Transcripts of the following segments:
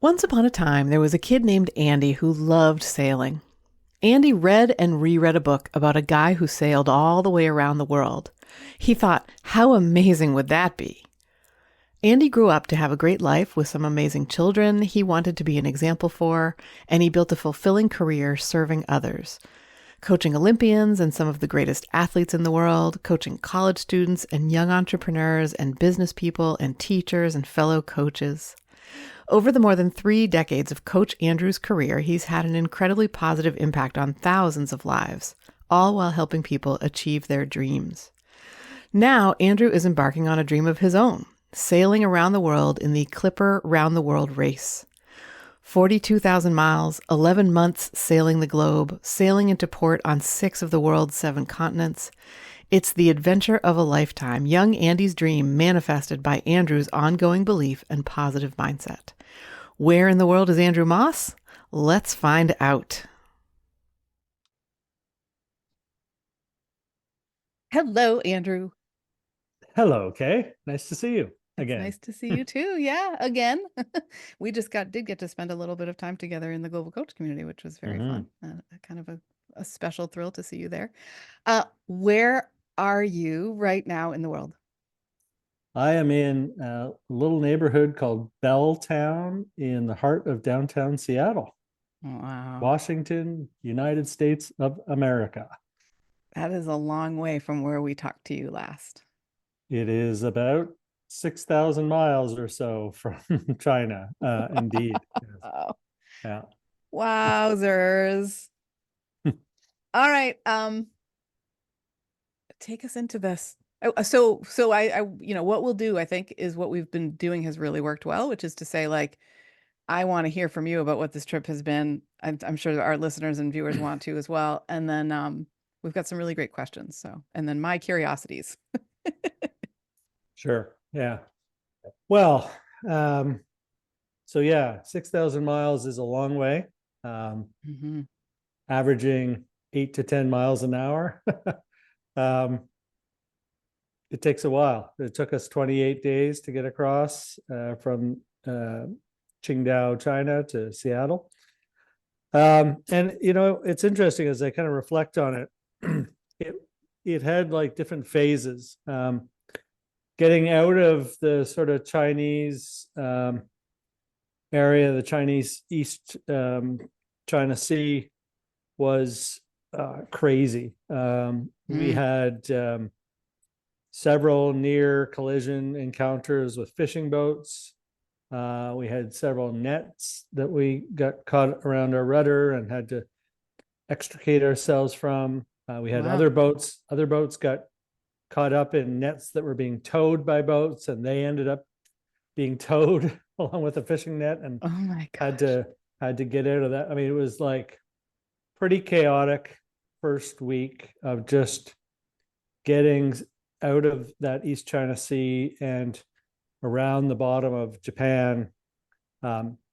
Once upon a time, there was a kid named Andy who loved sailing. Andy read and reread a book about a guy who sailed all the way around the world. He thought, how amazing would that be? Andy grew up to have a great life with some amazing children he wanted to be an example for, and he built a fulfilling career serving others, coaching Olympians and some of the greatest athletes in the world, coaching college students and young entrepreneurs and business people and teachers and fellow coaches. Over the more than 3 decades of Coach Andrew's career, he's had an incredibly positive impact on thousands of lives, all while helping people achieve their dreams. Now, Andrew is embarking on a dream of his own, sailing around the world in the Clipper Round the World race. 42,000 miles, 11 months sailing the globe, sailing into port on 6 of the world's 7 continents. It's the adventure of a lifetime, young Andy's dream manifested by Andrew's ongoing belief and positive mindset. Where in the world is Andrew Moss? Let's find out. Hello, Andrew. Hello, Kay. Nice to see you It's again. nice to see you too. Yeah, again. We just did get to spend a little bit of time together in the Global Coach community, which was very fun. Kind of a special thrill to see you there. Where are you right now in the world? I am in a little neighborhood called Belltown in the heart of downtown Seattle, Wow. Washington, United States of America. That is a long way from where we talked to you last. It is about 6,000 miles or so from China, indeed. Yes. Oh, Yeah. wowzers. All right. Take us into this. What we'll do, I think, is what we've been doing has really worked well, which is to say, like, I want to hear from you about what this trip has been. I'm sure that our listeners and viewers want to as well. And then we've got some really great questions. And then my curiosities. Sure. Yeah. Well, um, so yeah, 6,000 miles is a long way, Mhm. averaging 8 to 10 miles an hour. um, it takes a while. It took us 28 days to get across from Qingdao, China to Seattle. And it's interesting as I kind of reflect on it. it it had like different phases. Getting out of the sort of Chinese area, the Chinese East China Sea was crazy. We Mm. had several near collision encounters with fishing boats. We had several nets that we got caught around our rudder and had to extricate ourselves from. We had Wow. other boats got caught up in nets that were being towed by boats, and they ended up being towed along with a fishing net and Oh my had gosh. to had to get out of that. I mean, it was like pretty chaotic first week of just getting out of that East China Sea and around the bottom of Japan.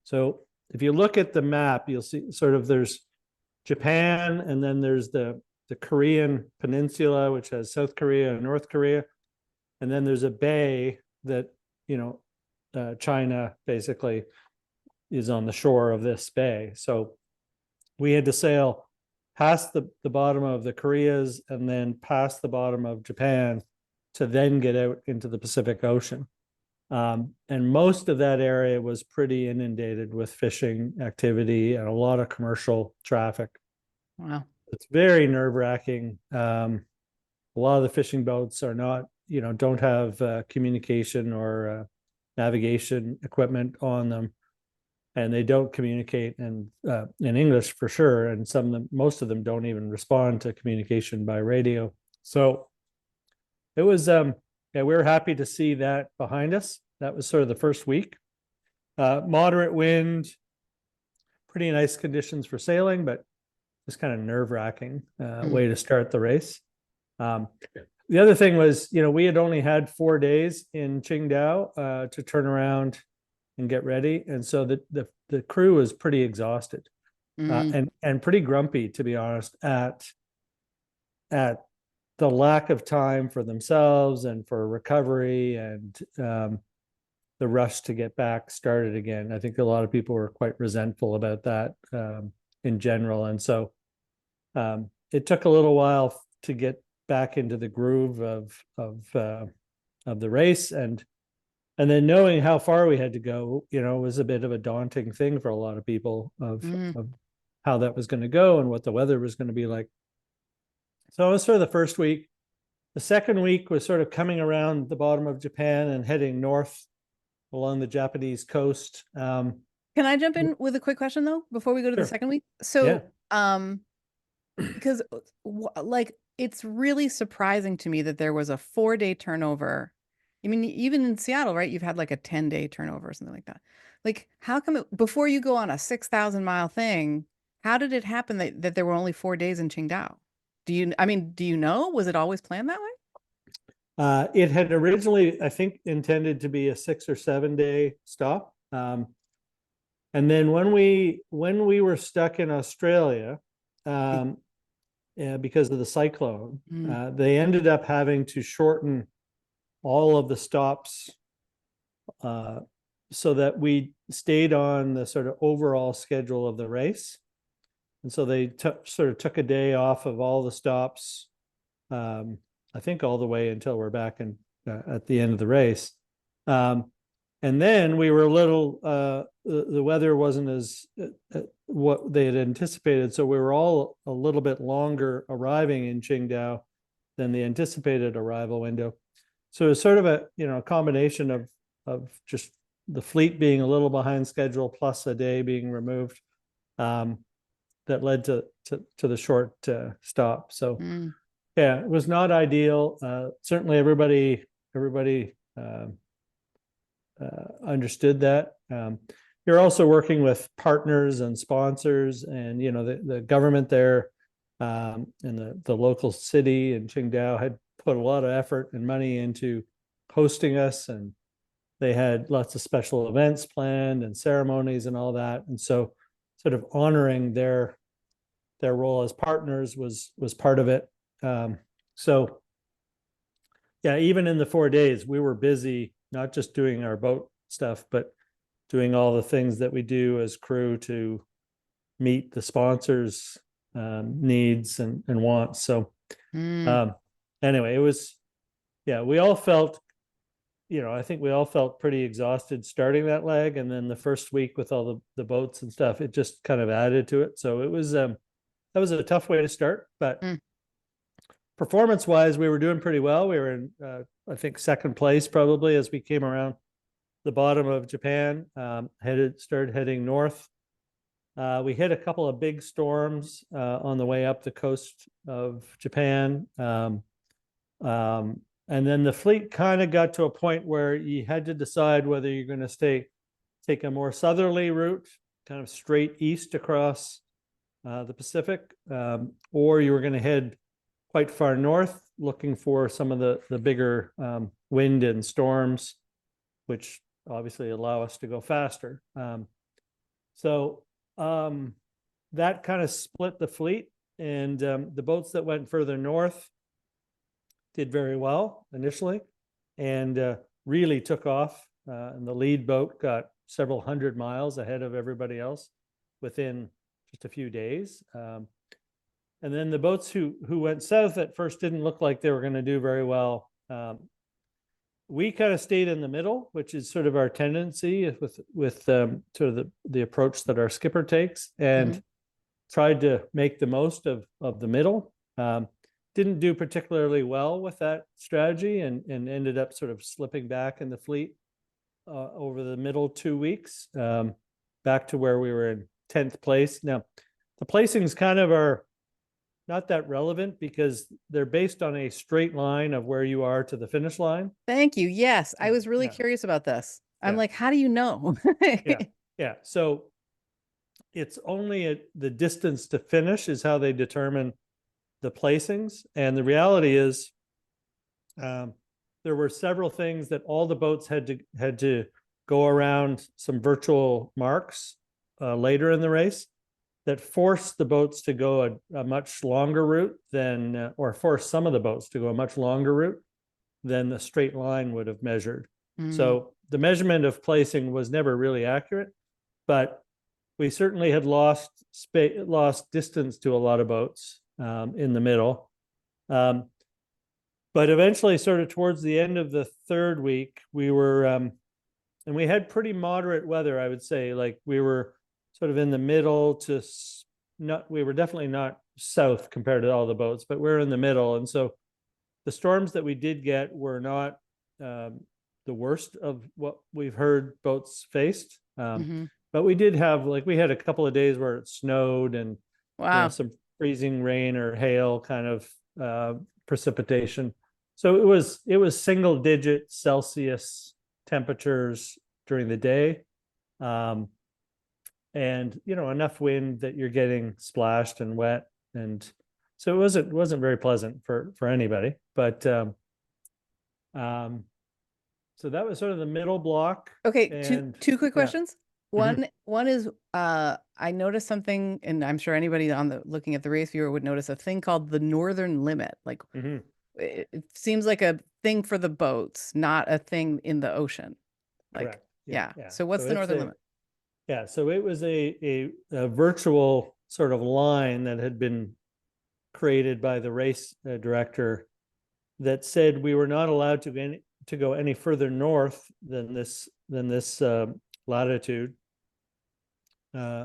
So if you look at the map, you'll see sort of there's Japan, and then there's the Korean peninsula, which has South Korea and North Korea, and then there's a bay that China basically is on the shore of this bay. So we had to sail past the bottom of the Koreas and then past the bottom of Japan to then get out into the Pacific Ocean. And most of that area was pretty inundated with fishing activity and a lot of commercial traffic. Wow. It's very nerve-wracking. A lot of the fishing boats are not, don't have communication or navigation equipment on them, and they don't communicate in English for sure. And most of them don't even respond to communication by radio. So it was, yeah, we were happy to see that behind us. That was sort of the first week. Moderate wind, pretty nice conditions for sailing, but just kind of nerve-wracking way to start the race. The other thing was, we had only had 4 days in Qingdao to turn around and get ready, and so the crew was pretty exhausted and pretty grumpy, to be honest, at the lack of time for themselves and for recovery, and the rush to get back started again. I think a lot of people were quite resentful about that in general. And so it took a little while to get back into the groove of the race. And then knowing how far we had to go, was a bit of a daunting thing for a lot of people of how that was going to go and what the weather was going to be like. So it was sort of the first week. The second week was sort of coming around the bottom of Japan and heading north along the Japanese coast. Can I jump in with a quick question though, before we go to the second week? So, because like, it's really surprising to me that there was a 4-day turnover. I mean, even in Seattle, right? You've had like a 10-day turnover or something like that. Like, how come before you go on a 6,000-mile thing, how did it happen that there were only 4 days in Qingdao? Do you know? Was it always planned that way? It had originally, I think, intended to be a 6 or 7 day stop. And then when we were stuck in Australia, because of the cyclone, they ended up having to shorten all of the stops so that we stayed on the sort of overall schedule of the race. And so they sort of took a day off of all the stops, I think all the way until we're back at the end of the race. And then we were a little, the weather wasn't as what they had anticipated. So we were all a little bit longer arriving in Qingdao than the anticipated arrival window. So it was sort of a combination of just the fleet being a little behind schedule plus a day being removed. That led to the short stop. So yeah, it was not ideal. Certainly everybody understood that. You're also working with partners and sponsors, and the government there and the local city in Qingdao had put a lot of effort and money into hosting us, and they had lots of special events planned and ceremonies and all that. And so sort of honoring their role as partners was part of it. So yeah, even in the 4 days, we were busy, not just doing our boat stuff, but doing all the things that we do as crew to meet the sponsors' needs and wants. So anyway, it was, we all felt, I think we all felt pretty exhausted starting that leg. And then the first week with all the boats and stuff, it just kind of added to it. So it was, that was a tough way to start, but performance wise, we were doing pretty well. We were in, I think, second place probably as we came around the bottom of Japan, started heading north. We hit a couple of big storms on the way up the coast of Japan. And then the fleet kind of got to a point where you had to decide whether you're going to take a more southerly route, kind of straight east across the Pacific, or you were going to head quite far north, looking for some of the bigger wind and storms, which obviously allow us to go faster. So that kind of split the fleet, and the boats that went further north did very well initially and really took off. And the lead boat got several hundred miles ahead of everybody else within just a few days. And then the boats who went south at first didn't look like they were going to do very well. We kind of stayed in the middle, which is sort of our tendency with sort of the approach that our skipper takes, and tried to make the most of the middle. Didn't do particularly well with that strategy and ended up sort of slipping back in the fleet over the middle 2 weeks, back to where we were in 10th place. Now, the placings kind of are not that relevant because they're based on a straight line of where you are to the finish line. Thank you. Yes, I was really curious about this. I'm like, how do you know? Yeah. So it's only the distance to finish is how they determine the placings. And the reality is there were several things that all the boats had to go around some virtual marks later in the race that forced the boats to go a much longer route than, or forced some of the boats to go a much longer route than the straight line would have measured. So the measurement of placing was never really accurate, but we certainly had lost distance to a lot of boats in the middle. But eventually, sort of towards the end of the third week, we were, and we had pretty moderate weather, I would say. Like we were sort of in the middle to we were definitely not south compared to all the boats, but we're in the middle. And so the storms that we did get were not the worst of what we've heard boats faced. But we did have, like, we had a couple of days where it snowed and some freezing rain or hail kind of precipitation. So it was single digit Celsius temperatures during the day. And, you know, enough wind that you're getting splashed and wet. And so it wasn't very pleasant for anybody, but so that was sort of the middle block. Okay, two quick questions. One is I noticed something, and I'm sure anybody looking at the race viewer would notice a thing called the northern limit. Like it seems like a thing for the boats, not a thing in the ocean. Like, correct. Yeah. So what's the northern limit? Yeah, so it was a virtual sort of line that had been created by the race director that said we were not allowed to go any further north than this latitude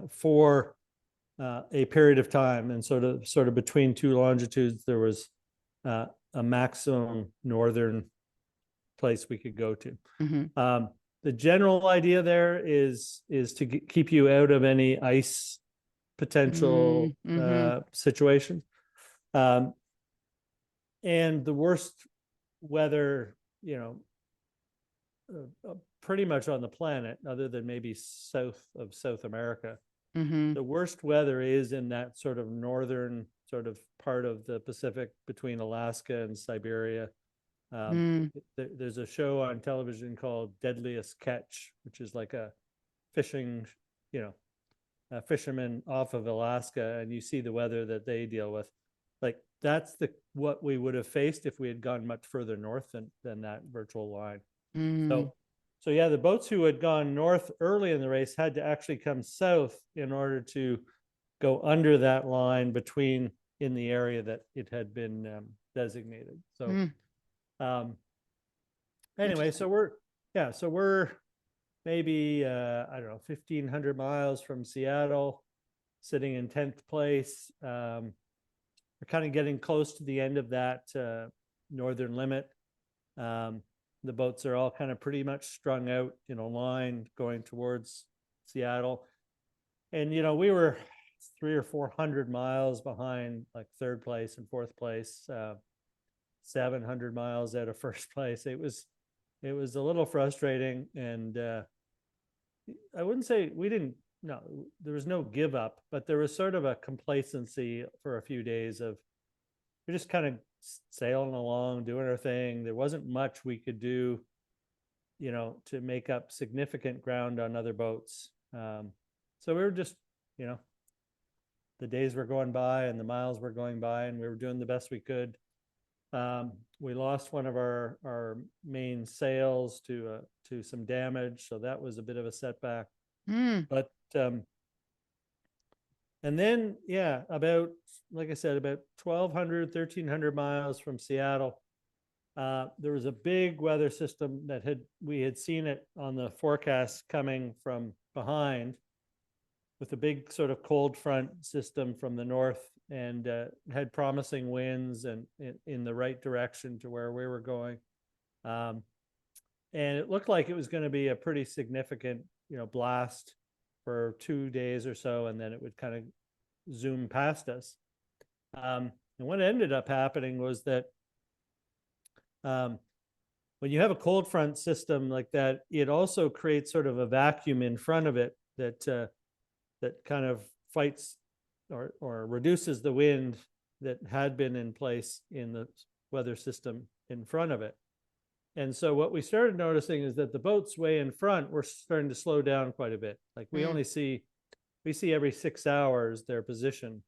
for a period of time. And sort of between two longitudes, there was a maximum northern place we could go to. The general idea there is to keep you out of any ice potential situation. And the worst weather, you know, pretty much on the planet, other than maybe south of South America, the worst weather is in that sort of northern sort of part of the Pacific between Alaska and Siberia. There's a show on television called Deadliest Catch, which is like a fishing, you know, a fisherman off of Alaska, and you see the weather that they deal with. Like that's what we would have faced if we had gone much further north than that virtual line. So yeah, the boats who had gone north early in the race had to actually come south in order to go under that line in the area that it had been designated. So anyway, so we're maybe I don't know, 1,500 miles from Seattle, sitting in 10th place. We're kind of getting close to the end of that northern limit. The boats are all kind of pretty much strung out in a line going towards Seattle. And, you know, we were 300 or 400 miles behind like third place and fourth place, 700 miles out of first place. It was a little frustrating. And I wouldn't say there was no give up, but there was sort of a complacency for a few days of we're just kind of sailing along, doing our thing. There wasn't much we could do, you know, to make up significant ground on other boats. So we were just, you know, the days were going by and the miles were going by, and we were doing the best we could. We lost one of our main sails to some damage, so that was a bit of a setback. But and then, yeah, like I said, about 1,200, 1,300 miles from Seattle, there was a big weather system that we had seen it on the forecast coming from behind, with a big sort of cold front system from the north, and had promising winds and in the right direction to where we were going. And it looked like it was going to be a pretty significant, you know, blast for 2 days or so, and then it would kind of zoom past us. And what ended up happening was that when you have a cold front system like that, it also creates sort of a vacuum in front of it that kind of fights or reduces the wind that had been in place in the weather system in front of it. And so what we started noticing is that the boats way in front were starting to slow down quite a bit. Like we see every 6 hours their position.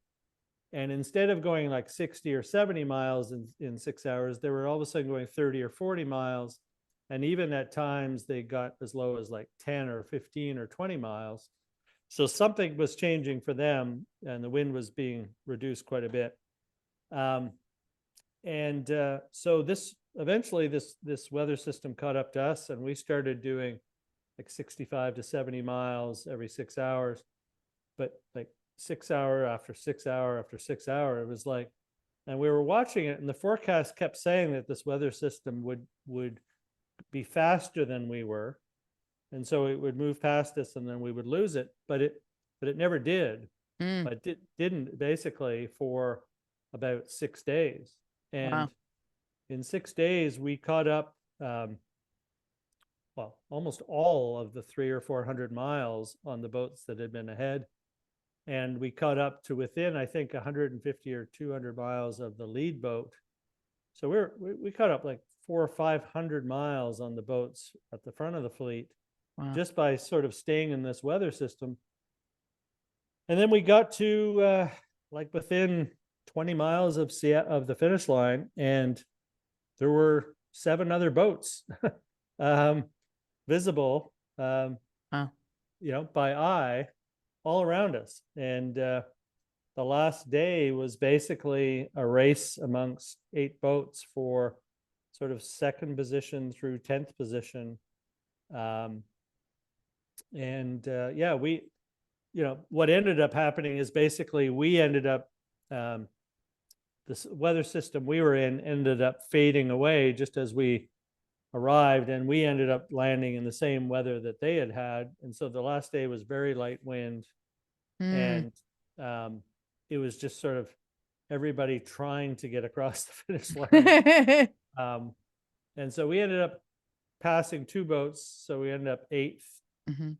And instead of going like 60 or 70 miles in 6 hours, they were all of a sudden going 30 or 40 miles. And even at times they got as low as like 10 or 15 or 20 miles. So something was changing for them, and the wind was being reduced quite a bit. So eventually this weather system caught up to us, and we started doing like 65 to 70 miles every 6 hours. But like 6 hour after 6 hour after 6 hour, it was like, and we were watching it, and the forecast kept saying that this weather system would be faster than we were, and so it would move past us, and then we would lose it. But it never did. But it didn't, basically, for about 6 days. And Wow. in 6 days, we caught up, well, almost all of the 300 or 400 miles on the boats that had been ahead. And we caught up to within, I think, 150 or 200 miles of the lead boat. So we caught up like 400 or 500 miles on the boats at the front of the fleet. Wow. Just by sort of staying in this weather system. And then we got to like within 20 miles of the finish line, and there were 7 other boats visible, wow. By eye, all around us. And the last day was basically a race amongst 8 boats for sort of 2nd position through 10th position. What ended up happening is basically we ended up, this weather system we were in ended up fading away just as we arrived, and we ended up landing in the same weather that they had had. And so the last day was very light wind, and it was just sort of everybody trying to get across the finish line. And so we ended up passing 2 boats, so we ended up 8th.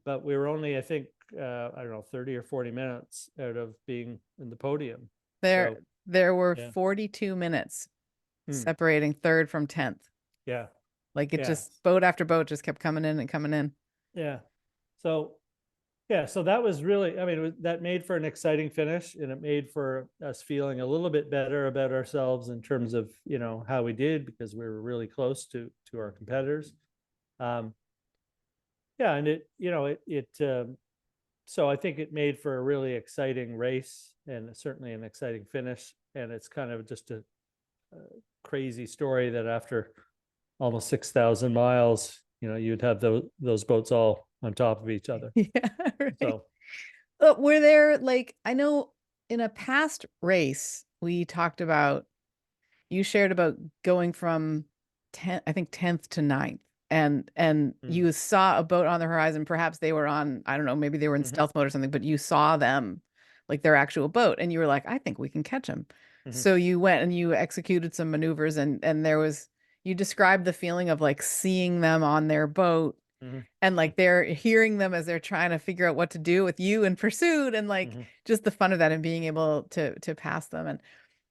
But we were only, I think, I don't know, 30 or 40 minutes out of being in the podium. There were 42 minutes separating 3rd from 10th. Yeah. Like it just, boat after boat just kept coming in and coming in. Yeah. So that was really, I mean, that made for an exciting finish, and it made for us feeling a little bit better about ourselves in terms of, how we did, because we were really close to our competitors. And so I think it made for a really exciting race, and certainly an exciting finish. And it's kind of just a crazy story that after almost 6,000 miles, you'd have those boats all on top of each other. Yeah. Right. So, were there, like, I know in a past race, we talked about, you shared about going from 10th to 9th. And you saw a boat on the horizon. Perhaps they were on, I don't know, maybe they were in stealth mode or something, but you saw them, like their actual boat, and you were like, I think we can catch them. So you went and you executed some maneuvers, and you described the feeling of like seeing them on their boat, and like they're hearing them as they're trying to figure out what to do with you in pursuit, and like just the fun of that and being able to pass them. And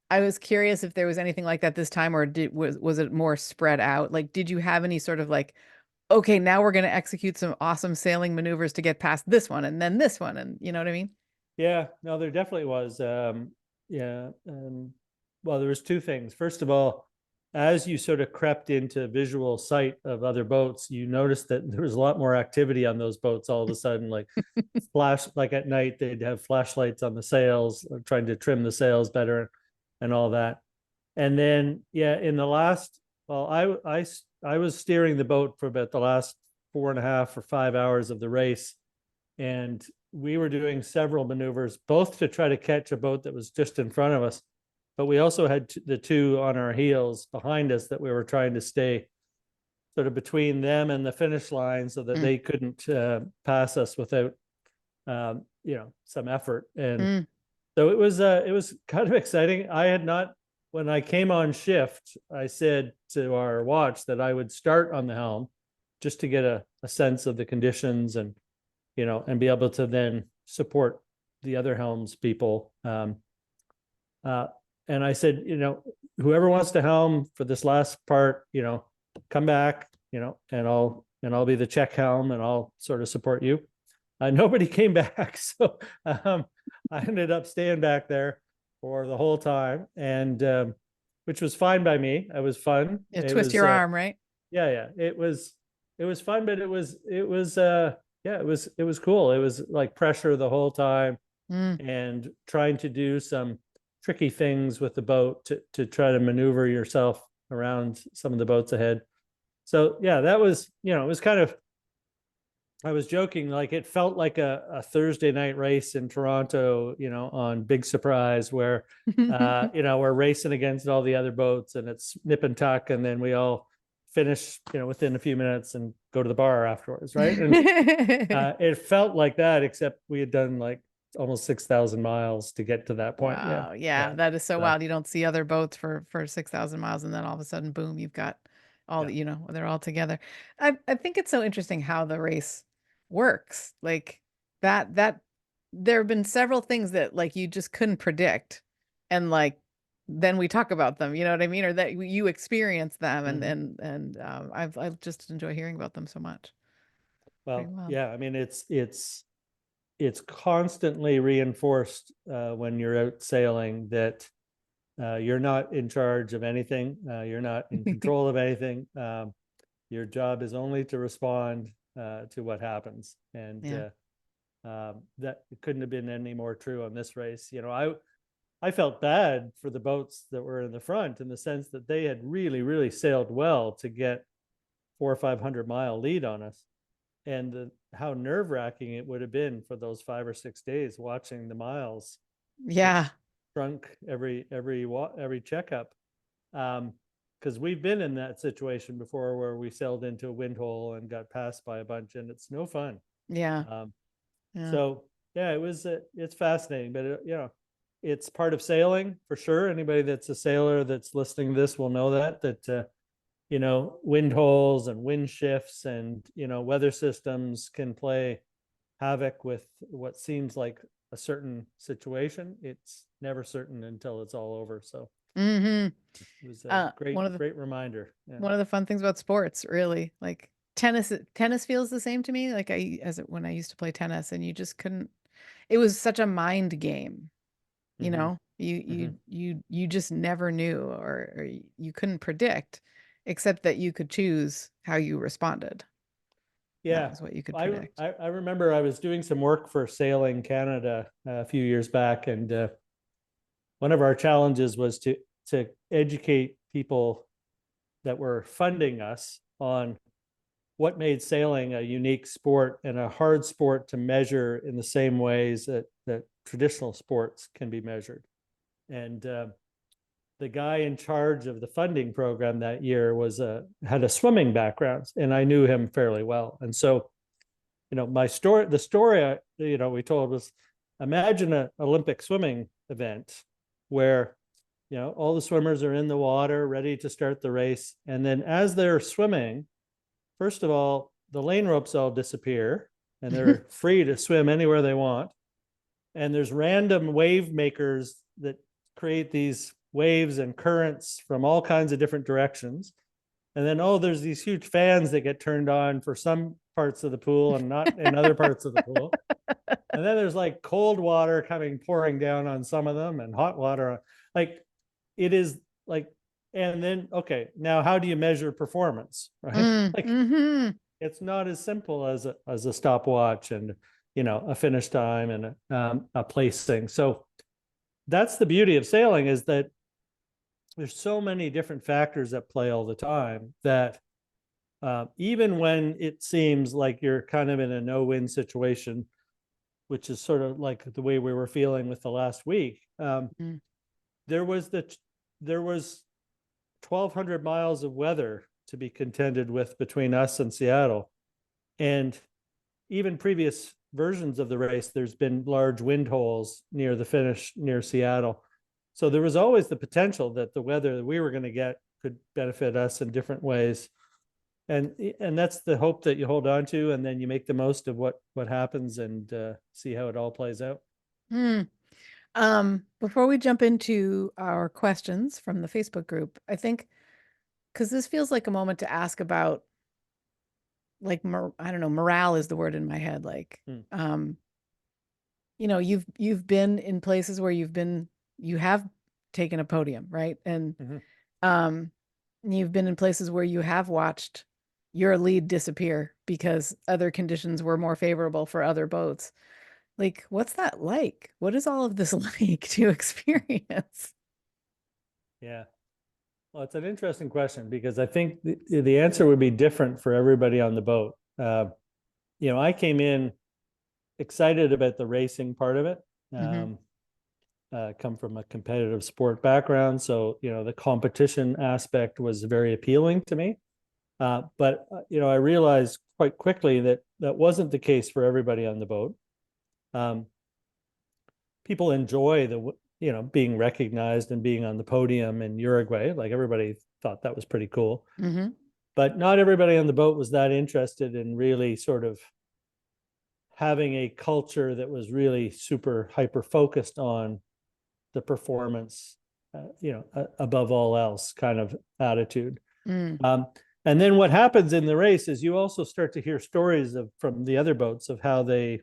I was curious if there was anything like that this time, or was it more spread out? Like, did you have any sort of like, okay, now we're going to execute some awesome sailing maneuvers to get past this one and then this one, and you know what I mean? Yeah, no, there definitely was. Well, there was 2 things. First of all, as you sort of crept into visual sight of other boats, you noticed that there was a lot more activity on those boats all of a sudden. Like like at night, they'd have flashlights on the sails, trying to trim the sails better and all that. And then, in the last, well, I was steering the boat for about the last 4.5 or 5 hours of the race. And we were doing several maneuvers, both to try to catch a boat that was just in front of us, but we also had the 2 on our heels behind us that we were trying to stay sort of between them and the finish line, so that they couldn't pass us without, some effort. And so it was kind of exciting. I had not, when I came on shift, I said to our watch that I would start on the helm just to get a sense of the conditions, and be able to then support the other helms people. And I said, whoever wants to helm for this last part, come back, and I'll be the check helm, and I'll sort of support you. Nobody came back, so I ended up staying back there for the whole time, and which was fine by me. It was fun. Twist your arm, right? Yeah. It was it was fun, but yeah, it was cool. It was like pressure the whole time and trying to do some tricky things with the boat to try to maneuver yourself around some of the boats ahead. So yeah, that was, it was kind of, I was joking, like it felt like a Thursday night race in Toronto, on Big Surprise, where, we're racing against all the other boats and it's nip and tuck. And then we all finish, within a few minutes and go to the bar afterwards. Right. And it felt like that, except we had done like almost 6,000 miles to get to that point. Wow. Yeah. That is so wild. You don't see other boats for 6,000 miles. And then all of a sudden, boom, you've got all, they're all together. I think it's so interesting how the race works. Like that there have been several things that like you just couldn't predict. And like, then we talk about them, you know what I mean? Or that you experience them and I've just enjoy hearing about them so much. Well, yeah, I mean, it's constantly reinforced when you're out sailing that you're not in charge of anything. You're not in control of anything. Your job is only to respond to what happens. And that couldn't have been any more true on this race. I felt bad for the boats that were in the front in the sense that they had really, really sailed well to get 400 or 500 mile lead on us. And how nerve-wracking it would have been for those 5 or 6 days watching the miles shrunk every checkup, because we've been in that situation before where we sailed into a wind hole and got passed by a bunch, and it's no fun. So yeah, it's fascinating, but it's part of sailing for sure. Anybody that's a sailor that's listening to this will know that wind holes and wind shifts and, weather systems can play havoc with what seems like a certain situation. It's never certain until it's all over. So it was a great reminder. Yeah. One of the fun things about sports, really, like tennis feels the same to me. Like when I used to play tennis, and you just couldn't, it was such a mind game, you just never knew, or you couldn't predict, except that you could choose how you responded. Yeah, that was what you could predict. I remember I was doing some work for Sailing Canada a few years back, and one of our challenges was to educate people that were funding us on what made sailing a unique sport and a hard sport to measure in the same ways that traditional sports can be measured. And the guy in charge of the funding program that year had a swimming background, and I knew him fairly well. And so, the story we told was, imagine an Olympic swimming event where, all the swimmers are in the water ready to start the race. And then as they're swimming, first of all, the lane ropes all disappear and they're free to swim anywhere they want. And there's random wave makers that create these waves and currents from all kinds of different directions. And then, there's these huge fans that get turned on for some parts of the pool and not in other parts of the pool. And then there's like cold water pouring down on some of them and hot water. Like it is like, and then, okay, now how do you measure performance? Right. It's not as simple as a stopwatch and, a finish time and a placing. So that's the beauty of sailing, is that there's so many different factors at play all the time that even when it seems like you're kind of in a no-win situation, which is sort of like the way we were feeling with the last week, there was 1,200 miles of weather to be contended with between us and Seattle. And even previous versions of the race, there's been large wind holes near the finish near Seattle. So there was always the potential that the weather that we were going to get could benefit us in different ways. And that's the hope that you hold on to, and then you make the most of what happens and see how it all plays out. Before we jump into our questions from the Facebook group, I think, because this feels like a moment to ask about, like, I don't know, morale is the word in my head. Like, you've been in places where you have taken a podium, right? And you've been in places where you have watched, your lead disappear because other conditions were more favorable for other boats. Like, what's that like? What is all of this like to experience? Yeah. Well, it's an interesting question because I think the answer would be different for everybody on the boat. I came in excited about the racing part of it. Come from a competitive sport background, so the competition aspect was very appealing to me. But I realized quite quickly that that wasn't the case for everybody on the boat. People enjoy being recognized and being on the podium in Uruguay. Like, everybody thought that was pretty cool. But not everybody on the boat was that interested in really sort of having a culture that was really super hyper focused on the performance, above all else kind of attitude. And then what happens in the race is you also start to hear stories from the other boats of how they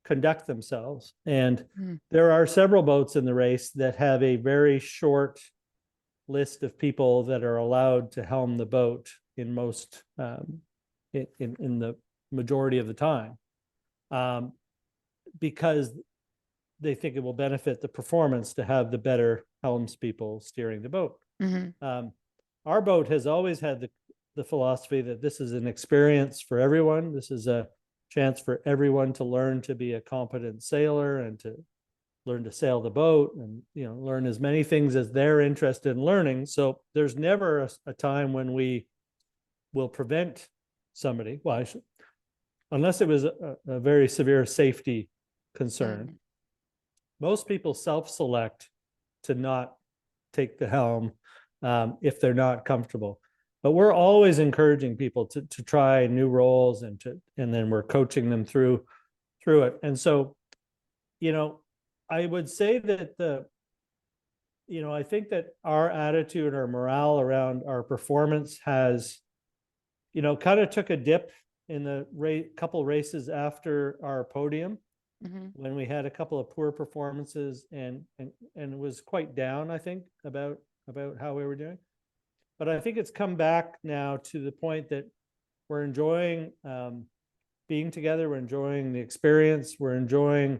conduct themselves. And there are several boats in the race that have a very short list of people that are allowed to helm the boat in most in the majority of the time, because they think it will benefit the performance to have the better helms people steering the boat. Our boat has always had the philosophy that this is an experience for everyone. This is a chance for everyone to learn to be a competent sailor and to learn to sail the boat and learn as many things as they're interested in learning. So there's never a time when we will prevent somebody, unless it was a very severe safety concern. Most people self-select to not take the helm if they're not comfortable. But we're always encouraging people to try new roles and then we're coaching them through it. And so, I would say that I think that our attitude or morale around our performance has, kind of took a dip in the couple races after our podium, when we had a couple of poor performances and it was quite down, I think, about how we were doing. But I think it's come back now to the point that we're enjoying being together. We're enjoying the experience. We're enjoying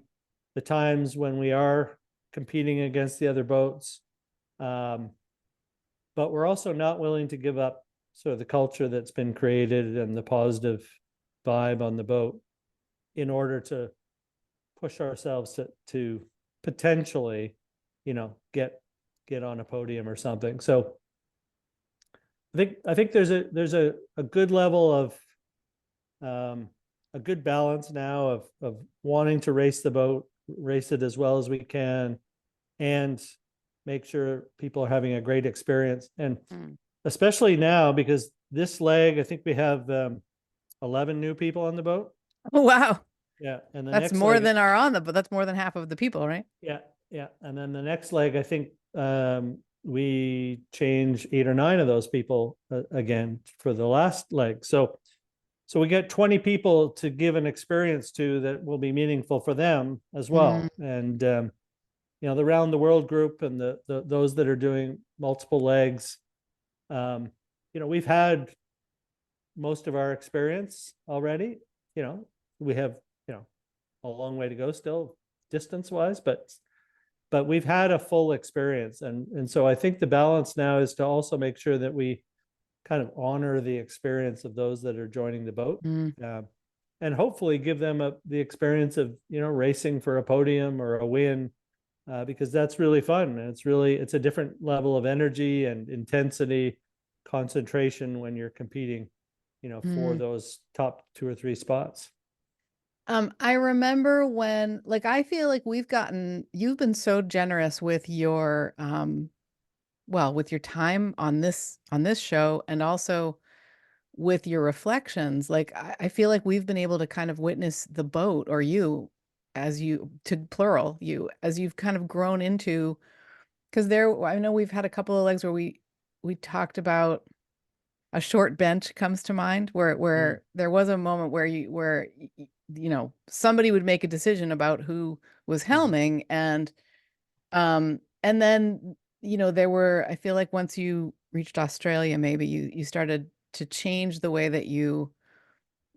the times when we are competing against the other boats. But we're also not willing to give up sort of the culture that's been created and the positive vibe on the boat in order to push ourselves to potentially, get on a podium or something. So I think there's a good level of a good balance now of wanting to race the boat, race it as well as we can, and make sure people are having a great experience. And especially now, because this leg, I think we have 11 new people on the boat. Oh, wow. Yeah. And that's more than are on but that's more than half of the people, right? Yeah. Yeah. And then the next leg, I think we change 8 or 9 of those people again for the last leg. So we get 20 people to give an experience to that will be meaningful for them as well. And the Round the World group and the those that are doing multiple legs, we've had most of our experience already. We have a long way to go still distance wise, but we've had a full experience. And so I think the balance now is to also make sure that we kind of honor the experience of those that are joining the boat, and hopefully give them the experience of, racing for a podium or a win, because that's really fun. And it's a different level of energy and intensity, concentration when you're competing, for those top 2 or 3 spots. I remember when, I feel like you've been so generous with your, with your time on this show, and also with your reflections. I feel like we've been able to kind of witness the boat, or you, as you've kind of grown into, because I know we've had a couple of legs where we talked about a short bench comes to mind, where there was a moment where somebody would make a decision about who was helming, and then I feel like once you reached Australia, maybe you started to change the way that you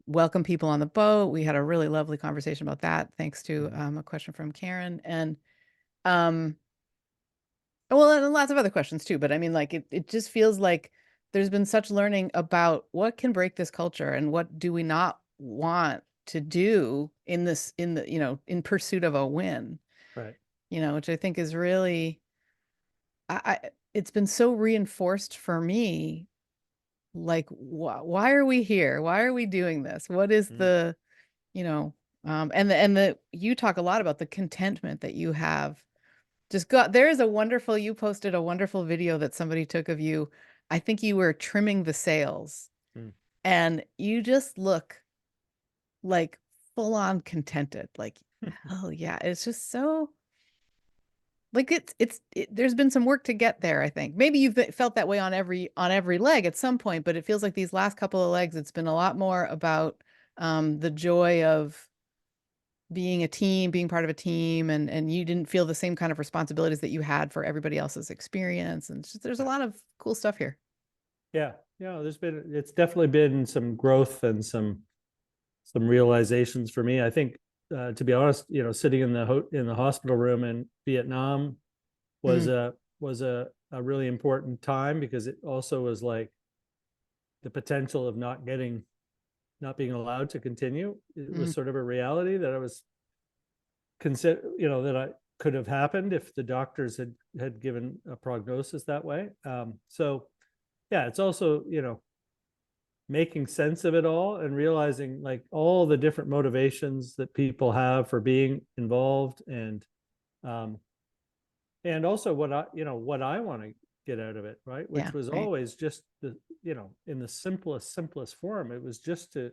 welcome people on the boat. We had a really lovely conversation about that, thanks to a question from Karen. And well, and lots of other questions too, but I mean, like, it just feels like there's been such learning about what can break this culture and what do we not want to do in this, in the, you know, in pursuit of a win, Right. you know, which I think is really, it's been so reinforced for me. Like, why are we here? Why are we doing this? What is the, you know, and you talk a lot about the contentment that you have. Just got, there is a wonderful, you posted a wonderful video that somebody took of you. I think you were trimming the sails and you just look like full on contented. Like, oh yeah, it's just so like there's been some work to get there, I think. Maybe you've felt that way on every leg at some point, but it feels like these last couple of legs, it's been a lot more about the joy of being a team, being part of a team, and you didn't feel the same kind of responsibilities that you had for everybody else's experience. And there's a lot of cool stuff here. Yeah. It's definitely been some growth and some realizations for me. I think, to be honest, you know, sitting in the hospital room in Vietnam was a really important time, because it also was like the potential of not being allowed to continue. It was sort of a reality that I was that I could have happened if the doctors had given a prognosis that way. So yeah, it's also, you know, making sense of it all and realizing like all the different motivations that people have for being involved, and also what I want to get out of it, right? Which was always just the, you know, in the simplest form. It was just to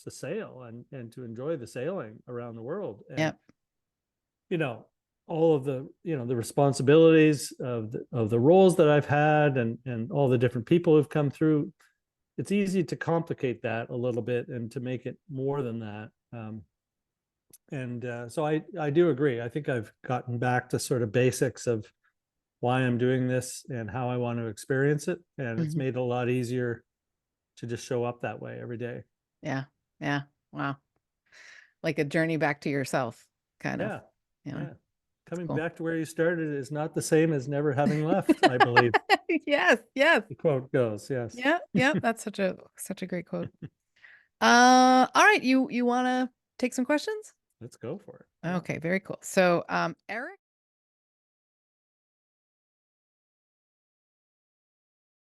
sail and to enjoy the sailing around the world. And you know, all of the, you know, the responsibilities of the roles that I've had, and all the different people who've come through. It's easy to complicate that a little bit and to make it more than that. So I do agree. I think I've gotten back to sort of basics of why I'm doing this and how I want to experience it. And it's made it a lot easier to just show up that way every day. Yeah. Yeah. Wow. Like a journey back to yourself, kind of. Yeah. Coming cool. back to where you started is not the same as never having left, I believe. Yes. The quote goes, yes. Yeah. Yeah. That's such a great quote. All right. You want to take some questions? Let's go for it. Okay. Very cool. So, Eric